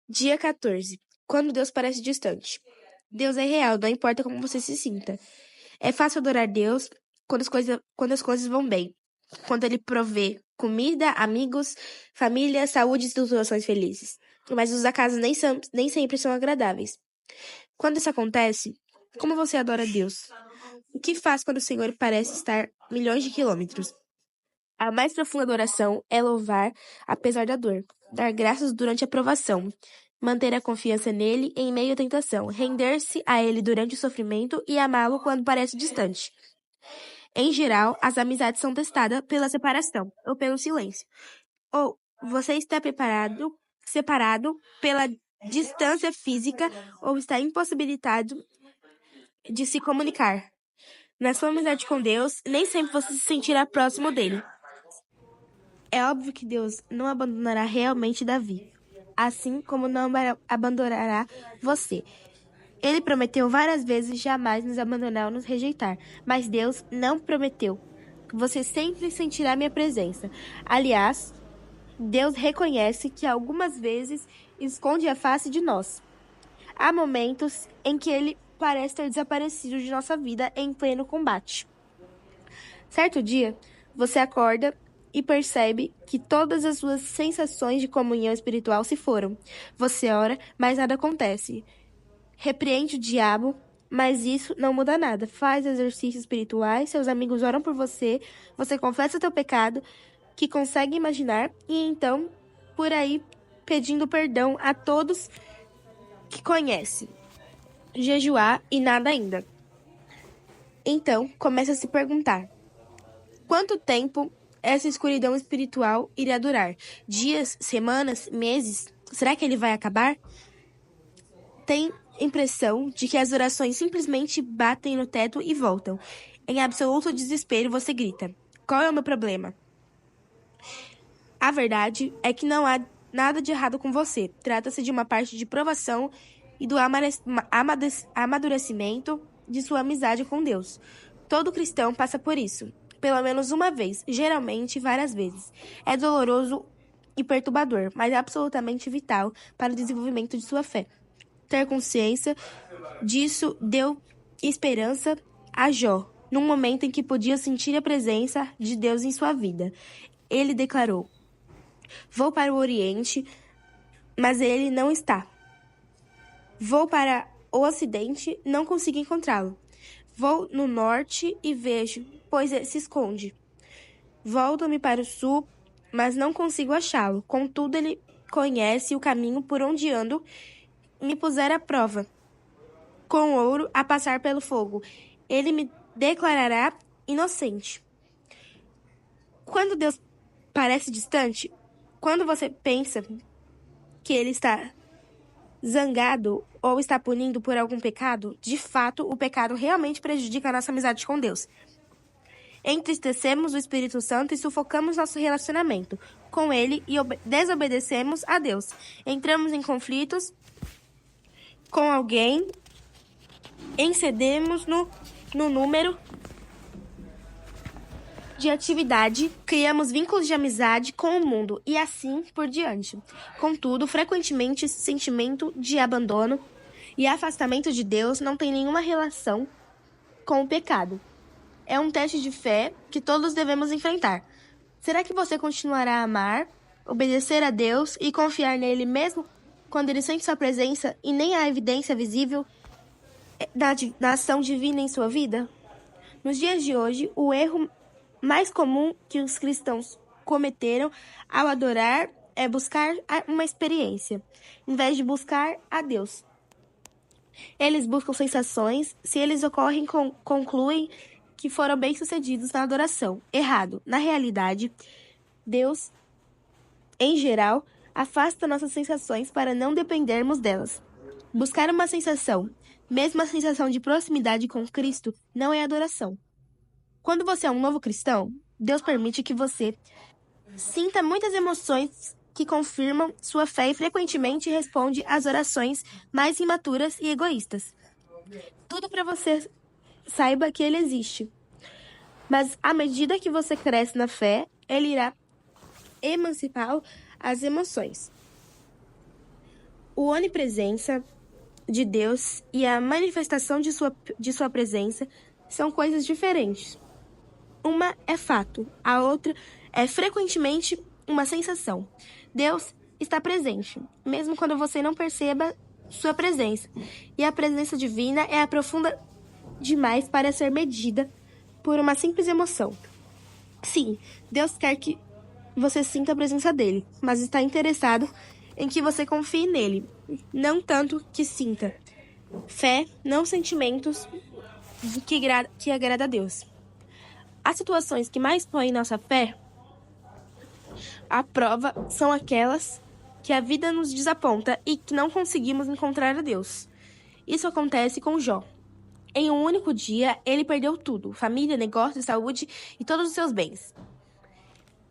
Dia 14. Quando Deus parece distante. Deus é real, não importa como você se sinta. É fácil adorar Deus quando as coisas vão bem. Quando Ele provê comida, amigos, família, saúde e situações felizes. Mas os acasos nem sempre são agradáveis. Quando isso acontece, como você adora Deus? O que faz quando o Senhor parece estar milhões de quilômetros? A mais profunda adoração é louvar apesar da dor, dar graças durante a provação, manter a confiança nele em meio à tentação, render-se a ele durante o sofrimento e amá-lo quando parece distante. Em geral, as amizades são testadas pela separação ou pelo silêncio. Ou você está separado pela distância física ou está impossibilitado de se comunicar. Na sua amizade com Deus, nem sempre você se sentirá próximo dele. É óbvio que Deus não abandonará realmente Davi, assim como não abandonará você. Ele prometeu várias vezes jamais nos abandonar ou nos rejeitar, mas Deus não prometeu. Você sempre sentirá minha presença. Aliás, Deus reconhece que algumas vezes esconde a face de nós. Há momentos em que ele parece ter desaparecido de nossa vida em pleno combate. Certo dia, você acorda e percebe que todas as suas sensações de comunhão espiritual se foram. Você ora, mas nada acontece. Repreende o diabo, mas isso não muda nada. Faz exercícios espirituais, seus amigos oram por você, você confessa seu pecado, que consegue imaginar, e então, por aí, pedindo perdão a todos que conhece. Jejuar e nada ainda. Então, começa a se perguntar: quanto tempo essa escuridão espiritual irá durar? Dias, semanas, meses? Será que ele vai acabar? Tem impressão de que as orações simplesmente batem no teto e voltam. Em absoluto desespero, você grita: qual é o meu problema? A verdade é que não há nada de errado com você. Trata-se de uma parte de provação e do amadurecimento de sua amizade com Deus. Todo cristão passa por isso, pelo menos uma vez, geralmente várias vezes. É doloroso e perturbador, mas é absolutamente vital para o desenvolvimento de sua fé. Ter consciência disso deu esperança a Jó, num momento em que podia sentir a presença de Deus em sua vida. Ele declarou: vou para o Oriente, mas ele não está. Vou para o Ocidente, não consigo encontrá-lo. Vou no Norte e vejo, pois ele se esconde. Volto-me para o Sul, mas não consigo achá-lo. Contudo, ele conhece o caminho por onde ando e me puser à prova, com ouro a passar pelo fogo. Ele me declarará inocente. Quando Deus parece distante, quando você pensa que ele está zangado ou está punindo por algum pecado, de fato, o pecado realmente prejudica a nossa amizade com Deus. Entristecemos o Espírito Santo e sufocamos nosso relacionamento com ele e desobedecemos a Deus. Entramos em conflitos com alguém, excedemos no número de atividade, criamos vínculos de amizade com o mundo e assim por diante. Contudo, frequentemente esse sentimento de abandono e afastamento de Deus não tem nenhuma relação com o pecado. É um teste de fé que todos devemos enfrentar. Será que você continuará a amar, obedecer a Deus e confiar nele mesmo quando ele sente sua presença e nem há evidência visível da ação divina em sua vida? Nos dias de hoje, o erro mais comum que os cristãos cometeram ao adorar é buscar uma experiência, em vez de buscar a Deus. Eles buscam sensações, se eles ocorrem, concluem que foram bem-sucedidos na adoração. Errado. Na realidade, Deus, em geral, afasta nossas sensações para não dependermos delas. Buscar uma sensação, mesmo a sensação de proximidade com Cristo, não é adoração. Quando você é um novo cristão, Deus permite que você sinta muitas emoções que confirmam sua fé e frequentemente responde às orações mais imaturas e egoístas. Tudo para você saiba que ele existe. Mas à medida que você cresce na fé, ele irá emancipar as emoções. A onipresença de Deus e a manifestação de sua presença são coisas diferentes. Uma é fato, a outra é frequentemente uma sensação. Deus está presente, mesmo quando você não perceba sua presença. E a presença divina é profunda demais para ser medida por uma simples emoção. Sim, Deus quer que você sinta a presença dele, mas está interessado em que você confie nele, não tanto que sinta. Fé, não sentimentos que agrada a Deus. As situações que mais põem nossa fé à prova são aquelas que a vida nos desaponta e que não conseguimos encontrar a Deus. Isso acontece com Jó. Em um único dia, ele perdeu tudo: família, negócio, saúde e todos os seus bens.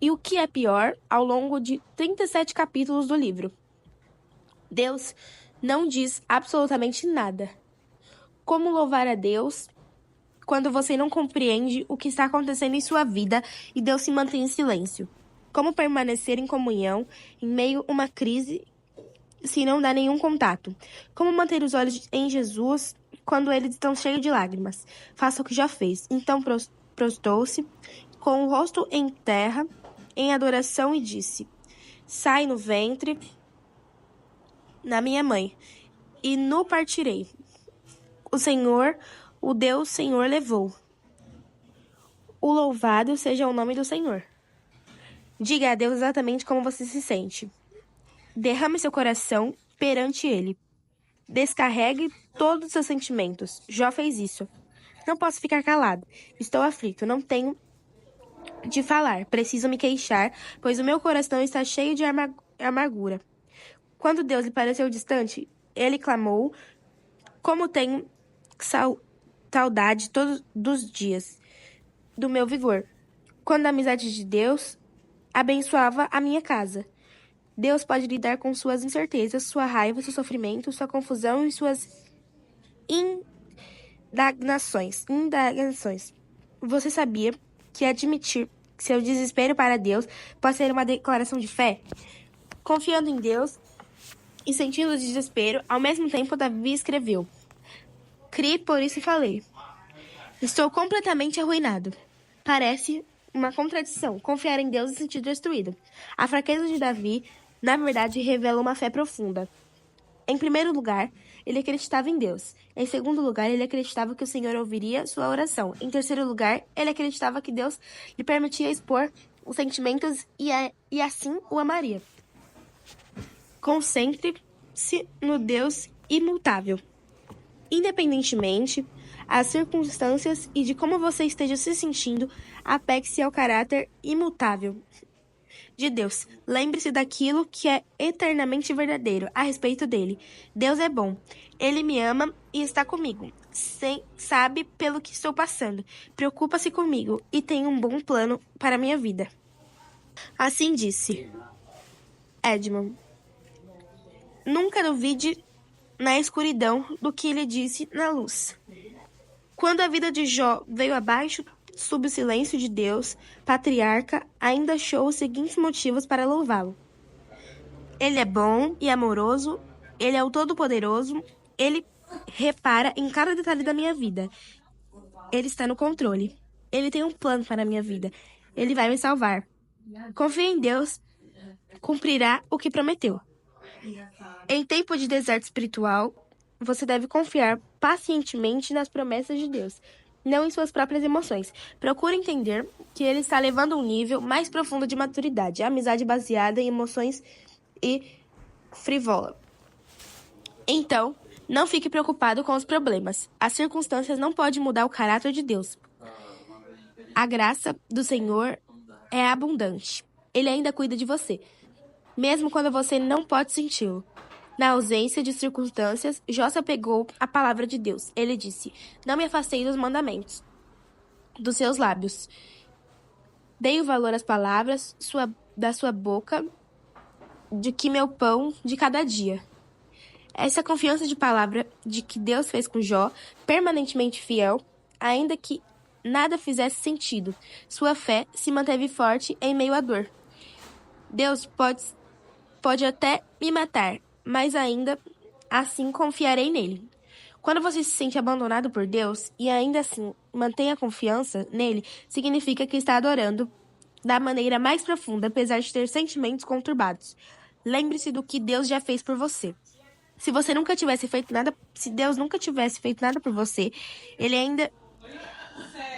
E o que é pior, ao longo de 37 capítulos do livro, Deus não diz absolutamente nada. Como louvar a Deus quando você não compreende o que está acontecendo em sua vida e Deus se mantém em silêncio? Como permanecer em comunhão em meio a uma crise se não dá nenhum contato? Como manter os olhos em Jesus quando eles estão cheios de lágrimas? Faça o que já fez. Então prostou-se com o rosto em terra, em adoração, e disse: Sai no ventre na minha mãe, e no partirei. O Senhor, o Deus Senhor levou. O louvado seja o nome do Senhor. Diga a Deus exatamente como você se sente. Derrame seu coração perante Ele. Descarregue todos os seus sentimentos. Jó fez isso. Não posso ficar calado. Estou aflito. Não tenho de falar. Preciso me queixar, pois o meu coração está cheio de amargura. Quando Deus lhe pareceu distante, ele clamou: Como tenho saudade todos os dias do meu vigor. Quando a amizade de Deus abençoava a minha casa. Deus pode lidar com suas incertezas, sua raiva, seu sofrimento, sua confusão e suas indagações. Você sabia que admitir seu desespero para Deus pode ser uma declaração de fé? Confiando em Deus e sentindo desespero, ao mesmo tempo Davi escreveu: Criei, por isso falei. Estou completamente arruinado. Parece uma contradição, confiar em Deus e sentir destruído. A fraqueza de Davi, na verdade, revela uma fé profunda. Em primeiro lugar, ele acreditava em Deus. Em segundo lugar, ele acreditava que o Senhor ouviria sua oração. Em terceiro lugar, ele acreditava que Deus lhe permitia expor os sentimentos e assim o amaria. Concentre-se no Deus imutável. Independentemente das circunstâncias e de como você esteja se sentindo, apegue-se ao caráter imutável de Deus. Lembre-se daquilo que é eternamente verdadeiro a respeito dele. Deus é bom. Ele me ama e está comigo. Sabe pelo que estou passando. Preocupa-se comigo e tem um bom plano para a minha vida. Assim disse Edmund. Nunca duvide na escuridão do que ele disse na luz. Quando a vida de Jó veio abaixo, sob o silêncio de Deus, patriarca ainda achou os seguintes motivos para louvá-lo. Ele é bom e amoroso, ele é o Todo-Poderoso, ele repara em cada detalhe da minha vida. Ele está no controle. Ele tem um plano para a minha vida. Ele vai me salvar. Confie em Deus, cumprirá o que prometeu. Em tempo de deserto espiritual, você deve confiar pacientemente nas promessas de Deus, não em suas próprias emoções. Procure entender que ele está levando a um nível mais profundo de maturidade, amizade baseada em emoções e frívola. Então, não fique preocupado com os problemas. As circunstâncias não podem mudar o caráter de Deus. A graça do Senhor é abundante. Ele ainda cuida de você, mesmo quando você não pode senti-lo. Na ausência de circunstâncias, Jó se apegou à palavra de Deus. Ele disse: Não me afastei dos mandamentos dos seus lábios. Dei o valor às palavras da sua boca, de que meu pão de cada dia. Essa confiança de palavra de que Deus fez com Jó, permanentemente fiel, ainda que nada fizesse sentido. Sua fé se manteve forte em meio à dor. Deus pode até me matar, mas ainda assim confiarei nele. Quando você se sente abandonado por Deus e ainda assim mantém a confiança nele, significa que está adorando da maneira mais profunda, apesar de ter sentimentos conturbados. Lembre-se do que Deus já fez por você. Se você nunca tivesse feito nada, se Deus nunca tivesse feito nada por você, ele ainda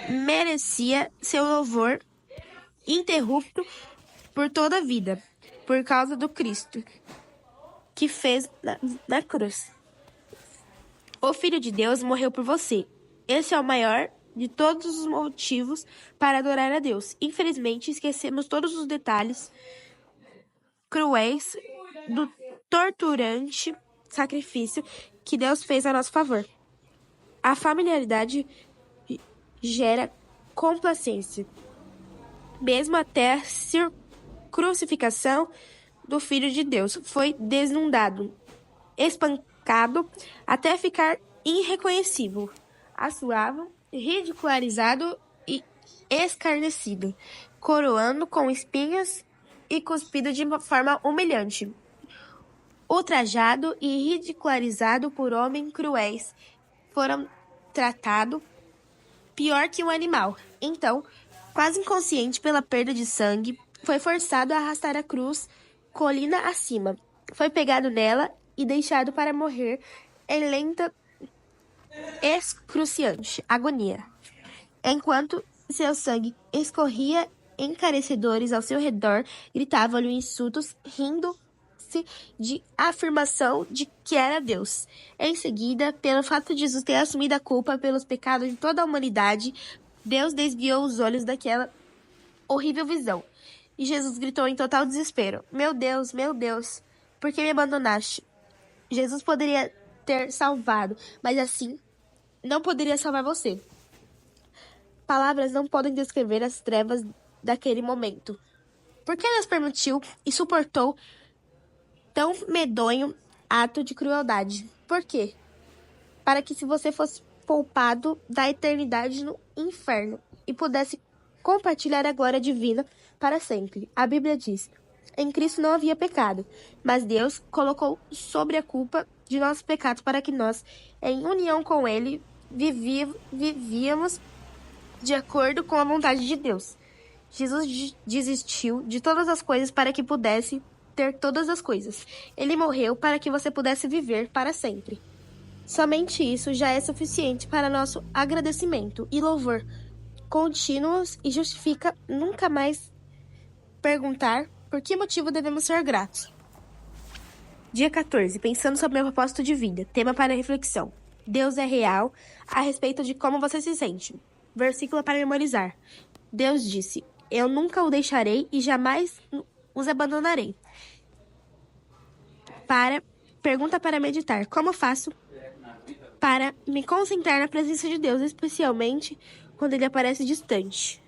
merecia seu louvor interrupto por toda a vida, por causa do Cristo que fez na cruz. O Filho de Deus morreu por você. Esse é o maior de todos os motivos para adorar a Deus. Infelizmente, esquecemos todos os detalhes cruéis do torturante sacrifício que Deus fez a nosso favor. A familiaridade gera complacência. Mesmo até a crucificação do Filho de Deus foi desnudado, espancado até ficar irreconhecível, assoado, ridicularizado e escarnecido, coroando com espinhos e cuspido de uma forma humilhante, ultrajado e ridicularizado por homens cruéis, foram tratados pior que um animal. Então, quase inconsciente pela perda de sangue, foi forçado a arrastar a cruz colina acima. Foi pegado nela e deixado para morrer em lenta, excruciante agonia. Enquanto seu sangue escorria encarecedores ao seu redor, gritavam-lhe insultos, rindo-se de afirmação de que era Deus. Em seguida, pelo fato de Jesus ter assumido a culpa pelos pecados de toda a humanidade, Deus desviou os olhos daquela horrível visão. E Jesus gritou em total desespero: meu Deus, por que me abandonaste? Jesus poderia ter salvado, mas assim não poderia salvar você. Palavras não podem descrever as trevas daquele momento. Por que Deus permitiu e suportou tão medonho ato de crueldade? Por quê? Para que se você fosse poupado da eternidade no inferno e pudesse compartilhar a glória divina para sempre. A Bíblia diz: em Cristo não havia pecado, mas Deus colocou sobre a culpa de nossos pecados para que nós, em união com Ele, vivíamos de acordo com a vontade de Deus. Jesus desistiu de todas as coisas para que pudesse ter todas as coisas. Ele morreu para que você pudesse viver para sempre. Somente isso já é suficiente para nosso agradecimento e louvor contínuos e justifica nunca mais perguntar por que motivo devemos ser gratos. Dia 14. Pensando sobre meu propósito de vida. Tema para reflexão. Deus é real a respeito de como você se sente. Versículo para memorizar. Deus disse: eu nunca o deixarei e jamais os abandonarei. Pergunta para meditar. Como faço para me concentrar na presença de Deus, especialmente quando ele aparece distante?